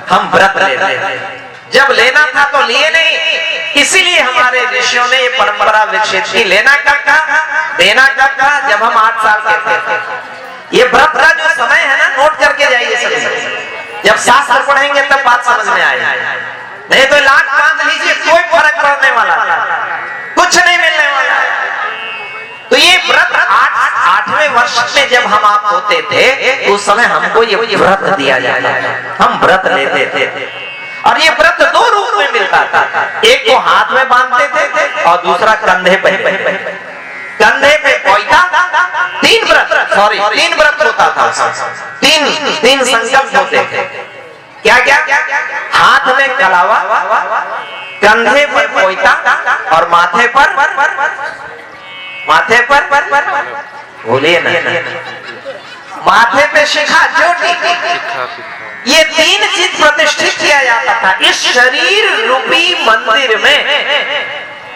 हम व्रत लेते थे। जब लेना था तो लिए नहीं, इसीलिए हमारे ऋषियों ने ये परंपरा विकसित की। लेना कब था, देना कब था, जब हम 8 साल के थे। ये व्रत का जो समय है ना, नोट करके जाइए सभी। जब शास्त्र पढ़ेंगे तब बात समझ में आएगी, नहीं तो लाख बांध लीजिए, कोई फर्क पड़ने वाला कुछ नहीं मिलने वाला। तो ये व्रत 8वें वर्ष में जब हम आप होते थे, उस समय हमको ये व्रत दिया जाता था, हम व्रत लेते थे। और ये व्रत 2 रूप में मिलता था, एक को हाथ में बांधते थे और दूसरा कंधे पे। कंधे पे पोइता, 3 व्रत होता था, तीन संकल्प होते थे। क्या क्या? हाथ में कलावा, कंधे पर पोइता और माथे पर बोलिए ना, माथे पे शिखा, चोटी। ये 3 चीज प्रतिष्ठित किया जाता था इस शरीर रूपी मंदिर में।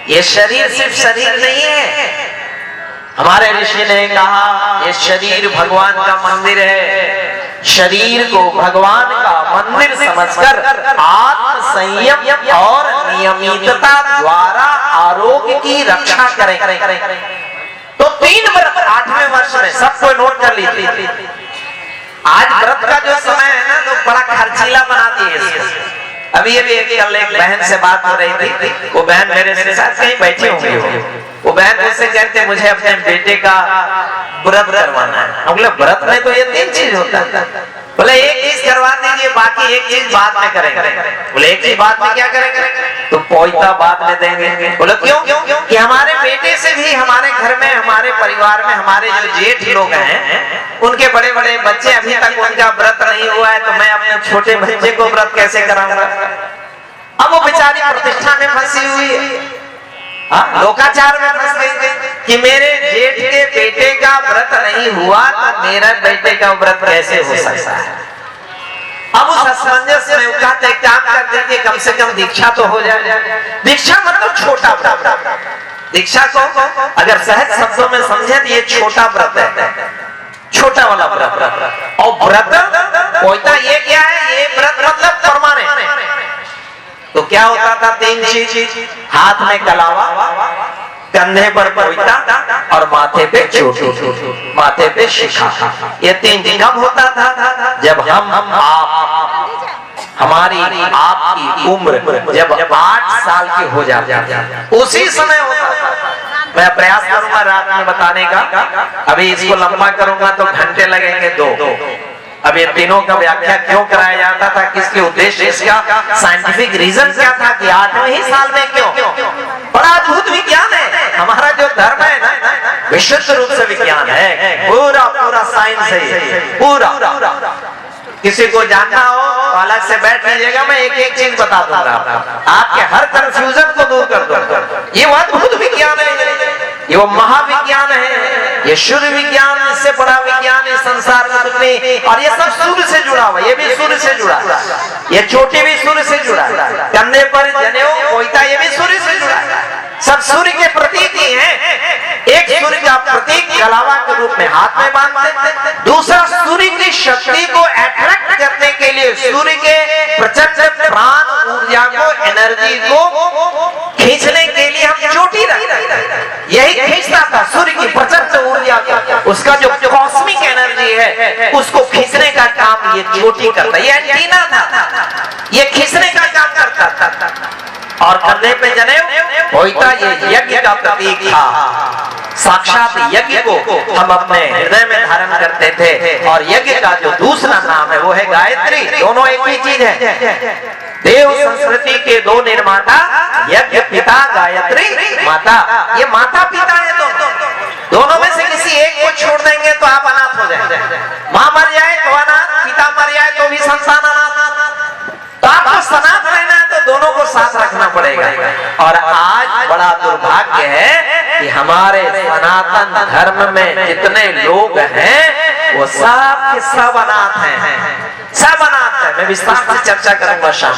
ये शरीर सिर्फ शरीर नहीं है, हमारे ऋषि ने कहा ये शरीर भगवान का मंदिर है। शरीर को भगवान का मंदिर समझकर आत्म संयम और नियमितता द्वारा आरोग्य की रक्षा करें। तो 3 व्रत 8वें वर्ष में, सबको नोट कर लीजिए। आज व्रत का जो समय है ना, तो बड़ा खर्चीला बना दिए इसको। अभी कल एक बहन से बात हो रही थी, वो बहन मेरे साथ कहीं बैठी होंगी, वो बहन मुझसे कहते मुझे अपने बेटे का व्रत करवाना है। हम बोले व्रत में तो ये 3 चीज होता है। बोले एक चीज करवा दीजिए, बाकी एक चीज बाद में करेंगे। बोले एक चीज बाद में क्या करेंगे? तो पोइता बाद में देंगे। बोले क्यों? कि हमारे बेटे से भी हमारे घर में, हमारे परिवार में, हमारे जो जेठ लोग हैं, उनके बड़े बड़े बच्चे, अभी तक उनका व्रत नहीं हुआ है, तो मैं अपने छोटे बच्चे को व्रत कैसे कराऊंगा? अब वो बेचारी प्रतिष्ठा में फंसी हुई है, लोकाचार में फंस गई कि मेरे जेठ के बेटे का व्रत नहीं हुआ, तो मेरा बेटे का व्रत कैसे हो सकता है? अब उस असमंजस में कहते काम कर देंगे, कम से कम दीक्षा तो हो जाए। दीक्षा मतलब छोटा व्रत। दीक्षा को अगर सहज शब्दों में समझे तो ये छोटा व्रत है, छोटा वाला व्रत। और व्रत होता ये क्या है? ये व्रत मतलब परमानेंट। तो क्या होता था? 3 चीज, हाथ में कलावा, कंधे पर पोइता और माथे पे चोटी, माथे पे शिखा। ये 3 कब होता था? जब हमारी आपकी उम्र जब 8 साल की हो जाती, उसी समय होता था। मैं प्रयास करूंगा रात में बताने का, अभी इसको लंबा करूंगा तो घंटे लगेंगे 2। अब ये तीनों का व्याख्या क्यों कराया जाता था, किसके उद्देश्य, इसका साइंटिफिक रीजन क्या था कि 8वें ही साल में क्यों? बड़ा अद्भुत विज्ञान है हमारा जो धर्म है ना, विशुद्ध रूप से विज्ञान है, पूरा साइंस है पूरा। किसी को जानना हो तो अलग से बैठ लीजिएगा, मैं एक चीज बता दूंगा आपके हर कंफ्यूजन को दूर कर दूंगा। ये वो अद्भुत विज्ञान है, ये वो महाविज्ञान है, ये सूर्य विज्ञान, इससे बड़ा विज्ञान इस संसार में। और ये सब सूर्य से जुड़ा हुआ, ये भी सूर्य से जुड़ा, ये चोटी भी सूर्य से जुड़ा, कंधे पर जनेऊ पोइता ये भी सूर्य से जुड़ा, सब सूर्य के प्रतीक ही हैं। एक सूर्य का प्रतीक कलावा के रूप में हाथ में बांधते, दूसरा सूर्य की शक्ति को अट्रैक्ट करने के लिए, सूर्य के प्रचंड प्राण ऊर्जा को, एनर्जी को खींचने के लिए हम चोटी रखते। यही खींचता था सूर्य की प्रचंड ऊर्जा को, उसका जो कॉस्मिक एनर्जी है उसको खींचने का काम ये चोटी करता। ये एंटीना था, ये खींचने का काम करता था। और कंधे पे जनेऊ पोइता ये यज्ञ का प्रतीक था। साक्षात यज्ञ को हम अपने हृदय में धारण करते थे। और यज्ञ का जो दूसरा नाम है वो है गायत्री। दोनों एक ही चीज है। देव संस्कृति के 2 निर्माता, यज्ञ पिता, गायत्री माता। ये माता पिता है दोनों में से किसी एक को छोड़ देंगे तो आप अनाथ हो जाएंगे। माँ मर जाए तो अनाथ, पिता मर जाए तो भी संतान अनाथ। तो आपको सनात रहना है तो दोनों को साथ रखना पड़ेगा। और आज बड़ा दुर्भाग्य है कि हमारे सनातन धर्म में जितने लोग हैं वो सब के सब अनाथ हैं, सब अनाथ हैं। मैं विस्तार से चर्चा करूंगा शाम।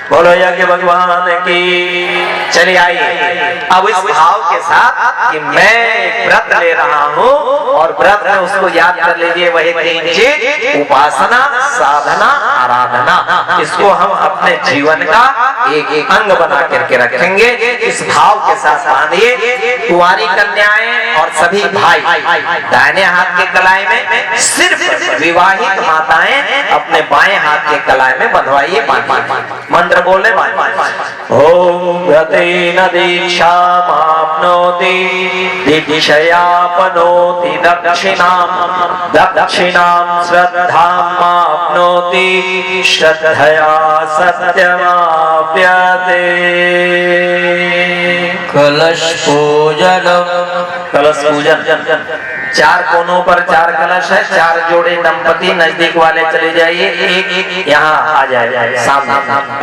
बोलो यज्ञ भगवान की। चलिए आइए अब इस भाव के साथ कि मैं एक व्रत ले रहा हूँ और व्रत में उसको याद कर लीजिए, वही तीन चीज, उपासना, साधना, आराधना। इसको हम अपने जीवन का एक एक अंग बना करके रखेंगे। इस भाव के साथ मानिए कुंवारी कन्याएं और सभी भाई दाहिने हाथ के कलाई में, सिर्फ विवाहित माताएं अपने बाएं हाथ के कलाई में बंधवाइए। मंत्र बोले ओम व्रतेन दीक्षामाप्नोति दीक्षयापनोति दक्षिणां श्रद्धामाप्नोति श्रद्धया सत्यमाप्यते। कलश पूजनम। कलश पूजन, चार कोनों पर चार कलश है, चार जोड़े दंपति नजदीक वाले चले जाइए, एक यहाँ आ जाए सामने।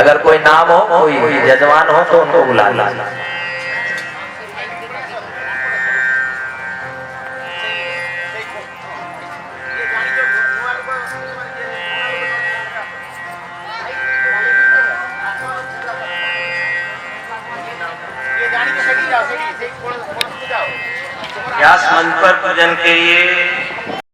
अगर कोई नाम हो, कोई जजमान हो तो उनको बुला ला। व्यास मंच पर पूजन के लिए